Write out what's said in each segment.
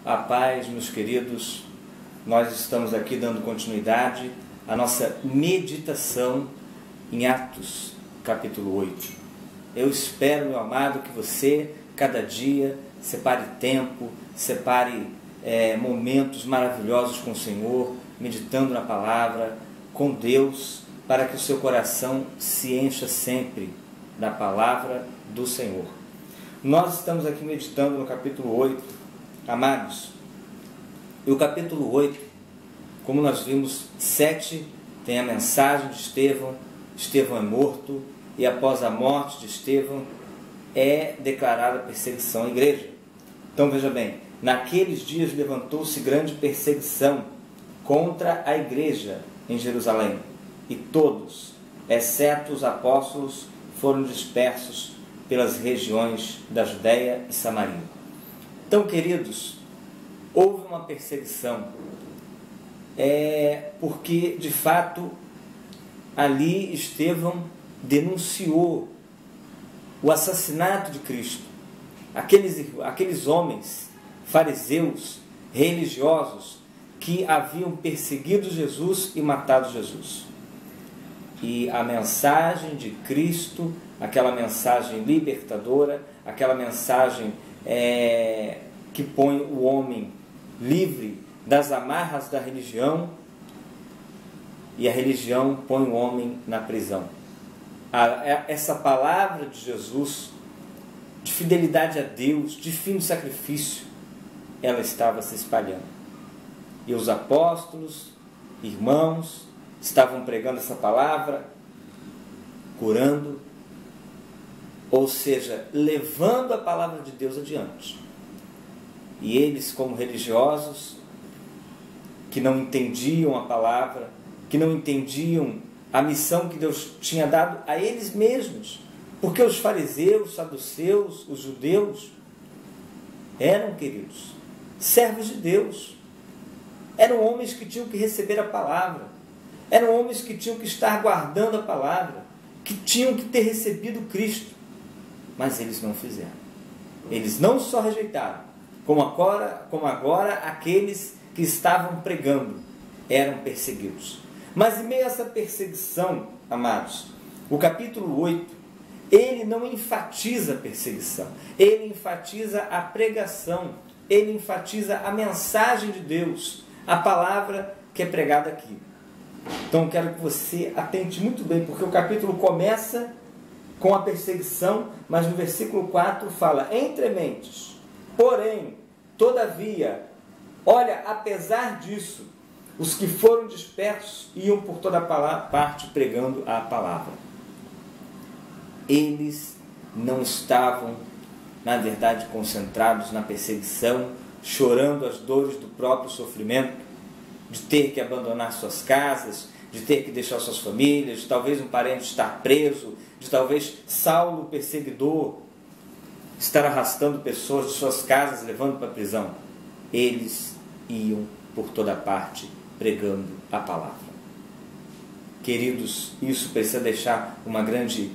A paz, meus queridos, nós estamos aqui dando continuidade à nossa meditação em Atos, capítulo 8. Eu espero, meu amado, que você, cada dia, separe tempo, separe momentos maravilhosos com o Senhor, meditando na palavra, com Deus, para que o seu coração se encha sempre da palavra do Senhor. Nós estamos aqui meditando no capítulo 8, amados, e o capítulo 8, como nós vimos, 7 tem a mensagem de Estevão, Estevão é morto, e após a morte de Estevão é declarada perseguição à igreja. Então veja bem, naqueles dias levantou-se grande perseguição contra a igreja em Jerusalém, e todos, exceto os apóstolos, foram dispersos pelas regiões da Judéia e Samaria. Então, queridos, houve uma perseguição, porque, de fato, ali Estevão denunciou o assassinato de Cristo. Aqueles homens, fariseus, religiosos, que haviam perseguido Jesus e matado Jesus. E a mensagem de Cristo, aquela mensagem libertadora, aquela mensagem que põe o homem livre das amarras da religião, e a religião põe o homem na prisão. Essa palavra de Jesus, de fidelidade a Deus, de fim do sacrifício, ela estava se espalhando. E os apóstolos, irmãos, estavam pregando essa palavra, curando, ou seja, levando a palavra de Deus adiante. E eles, como religiosos, que não entendiam a palavra, que não entendiam a missão que Deus tinha dado a eles mesmos, porque os fariseus, os saduceus, os judeus, eram, queridos, servos de Deus, eram homens que tinham que receber a palavra, eram homens que tinham que estar guardando a palavra, que tinham que ter recebido Cristo, mas eles não fizeram. Eles não só rejeitaram, como agora aqueles que estavam pregando eram perseguidos. Mas em meio a essa perseguição, amados, o capítulo 8, ele não enfatiza a perseguição, ele enfatiza a pregação, ele enfatiza a mensagem de Deus, a palavra que é pregada aqui. Então quero que você atente muito bem, porque o capítulo começa com a perseguição, mas no versículo 4 fala: entre mentes, porém, todavia, olha, apesar disso, os que foram dispersos iam por toda parte pregando a palavra. Eles não estavam, na verdade, concentrados na perseguição, chorando as dores do próprio sofrimento, de ter que abandonar suas casas, de ter que deixar suas famílias, de talvez um parente estar preso, de talvez Saulo, o perseguidor, estar arrastando pessoas de suas casas, levando para a prisão. Eles iam por toda parte pregando a palavra. Queridos, isso precisa deixar uma grande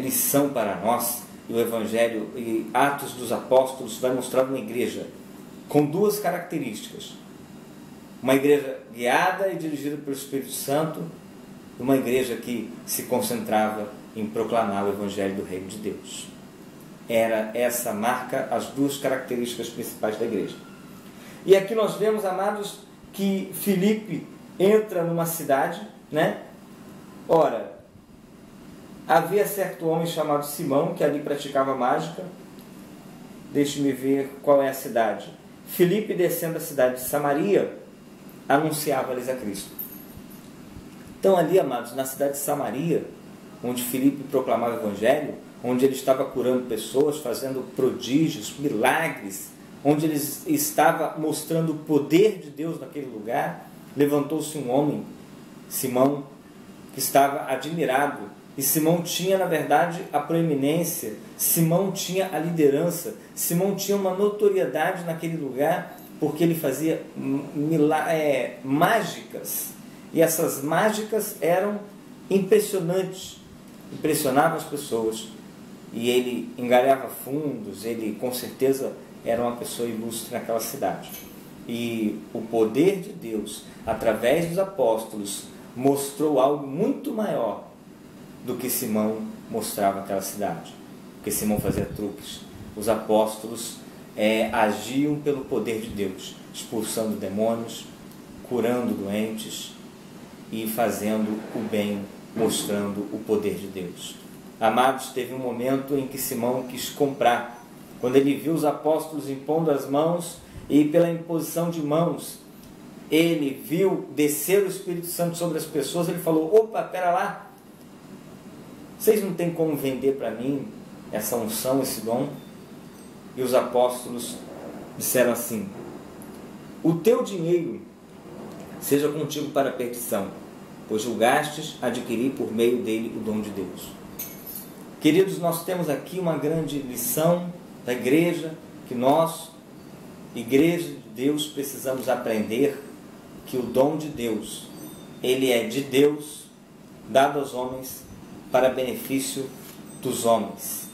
lição para nós. E o Evangelho e Atos dos Apóstolos vai mostrar uma igreja com duas características: uma igreja guiada e dirigida pelo Espírito Santo, e uma igreja que se concentrava em proclamar o Evangelho do Reino de Deus. Era essa marca, as duas características principais da igreja. E aqui nós vemos, amados, que Filipe entra numa cidade, né? Ora, havia certo homem chamado Simão, que ali praticava mágica. Deixe-me ver qual é a cidade. Filipe, descendo da cidade de Samaria, anunciava-lhes a Cristo. Então ali, amados, na cidade de Samaria, onde Filipe proclamava o Evangelho, onde ele estava curando pessoas, fazendo prodígios, milagres, onde ele estava mostrando o poder de Deus naquele lugar, levantou-se um homem, Simão, que estava admirado. E Simão tinha, na verdade, a proeminência, Simão tinha a liderança, Simão tinha uma notoriedade naquele lugar, porque ele fazia mágicas. E essas mágicas eram impressionantes, impressionavam as pessoas. E ele engalhava fundos, ele com certeza era uma pessoa ilustre naquela cidade. E o poder de Deus, através dos apóstolos, mostrou algo muito maior do que Simão mostrava naquela cidade. Porque Simão fazia truques. Os apóstolos agiam pelo poder de Deus, expulsando demônios, curando doentes e fazendo o bem, mostrando o poder de Deus. Amados, teve um momento em que Simão quis comprar. Quando ele viu os apóstolos impondo as mãos, e pela imposição de mãos, ele viu descer o Espírito Santo sobre as pessoas, ele falou: opa, pera lá, vocês não têm como vender para mim essa unção, esse dom? E os apóstolos disseram assim: o teu dinheiro seja contigo para a perdição, pois julgastes adquirir por meio dele o dom de Deus. Queridos, nós temos aqui uma grande lição da igreja, que nós, igreja de Deus, precisamos aprender que o dom de Deus, ele é de Deus, dado aos homens para benefício dos homens.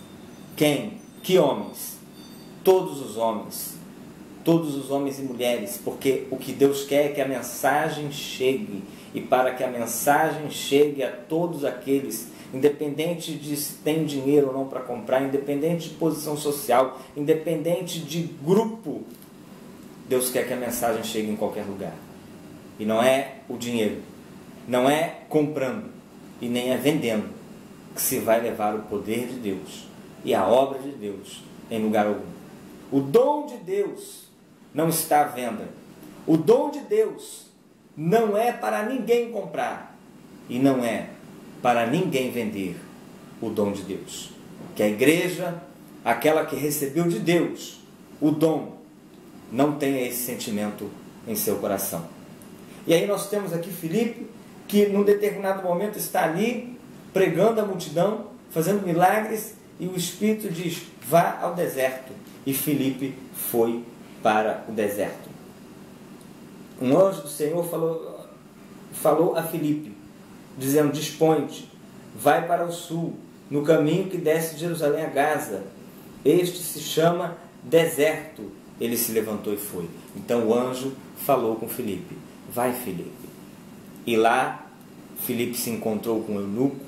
Quem? Que homens? Todos os homens e mulheres, porque o que Deus quer é que a mensagem chegue, e para que a mensagem chegue a todos aqueles, independente de se tem dinheiro ou não para comprar, independente de posição social, independente de grupo, Deus quer que a mensagem chegue em qualquer lugar. E não é o dinheiro, não é comprando e nem é vendendo que se vai levar o poder de Deus e a obra de Deus em lugar algum. O dom de Deus não está à venda. O dom de Deus não é para ninguém comprar e não é para ninguém vender o dom de Deus. Que a igreja, aquela que recebeu de Deus o dom, não tenha esse sentimento em seu coração. E aí nós temos aqui Filipe, que num determinado momento está ali pregando a multidão, fazendo milagres, e o Espírito diz: vá ao deserto. E Filipe foi para o deserto. Um anjo do Senhor falou a Filipe, dizendo: dispõe-te, vai para o sul, no caminho que desce de Jerusalém a Gaza. Este se chama deserto. Ele se levantou e foi. Então o anjo falou com Filipe: vai, Filipe. E lá Filipe se encontrou com o eunuco,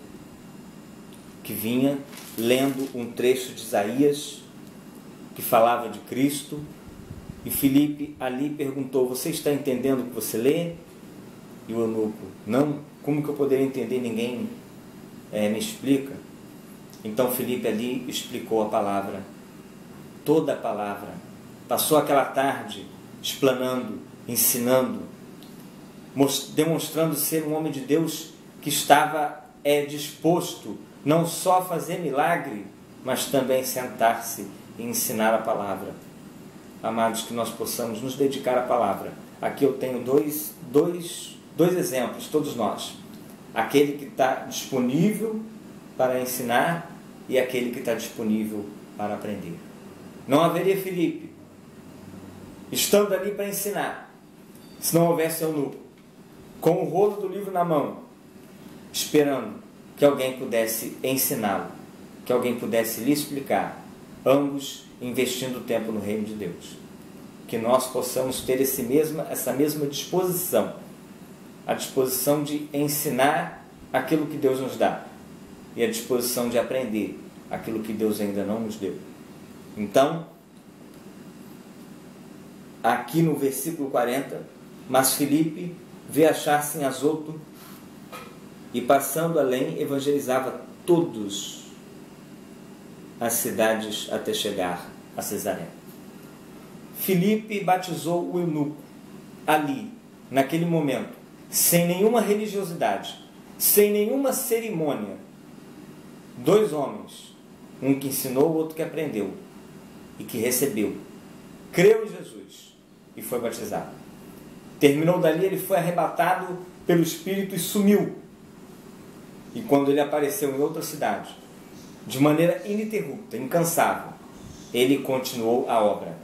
que vinha lendo um trecho de Isaías que falava de Cristo. E Filipe ali perguntou: você está entendendo o que você lê? E o eunuco: não, como que eu poderia entender? Ninguém me explica. Então Filipe ali explicou a palavra, toda a palavra. Passou aquela tarde explanando, ensinando, demonstrando ser um homem de Deus que estava disposto não só a fazer milagre, mas também sentar-se e ensinar a palavra. Amados, que nós possamos nos dedicar à palavra. Aqui eu tenho dois exemplos, todos nós. Aquele que está disponível para ensinar e aquele que está disponível para aprender. Não haveria Filipe estando ali para ensinar, se não houvesse eunuco, com o rolo do livro na mão, esperando que alguém pudesse ensiná-lo, que alguém pudesse lhe explicar, ambos investindo tempo no reino de Deus. Que nós possamos ter essa mesma disposição, a disposição de ensinar aquilo que Deus nos dá e a disposição de aprender aquilo que Deus ainda não nos deu. Então, aqui no versículo 40, mas Filipe veio achar-se em Azoto e, passando além, evangelizava todas as cidades até chegar a Cesareia. Filipe batizou o eunuco ali, naquele momento, sem nenhuma religiosidade, sem nenhuma cerimônia. Dois homens, um que ensinou, o outro que aprendeu e que recebeu, creu em Jesus e foi batizado. Terminou dali, ele foi arrebatado pelo Espírito e sumiu. E quando ele apareceu em outra cidade, de maneira ininterrupta, incansável, ele continuou a obra.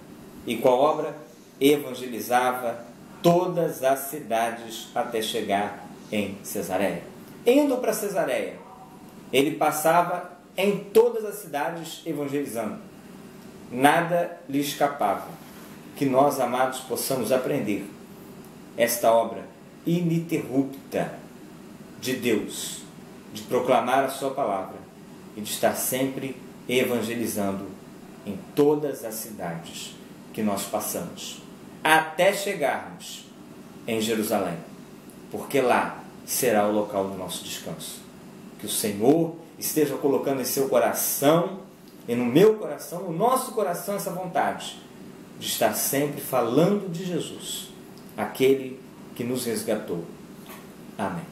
E com a obra, evangelizava todas as cidades até chegar em Cesareia. Indo para Cesareia, ele passava em todas as cidades evangelizando. nada lhe escapava. Que nós, amados, possamos aprender esta obra ininterrupta de Deus, de proclamar a sua palavra e de estar sempre evangelizando em todas as cidades que nós passamos, até chegarmos em Jerusalém, porque lá será o local do nosso descanso. Que o Senhor esteja colocando em seu coração e no meu coração, no nosso coração, essa vontade de estar sempre falando de Jesus, aquele que nos resgatou. Amém.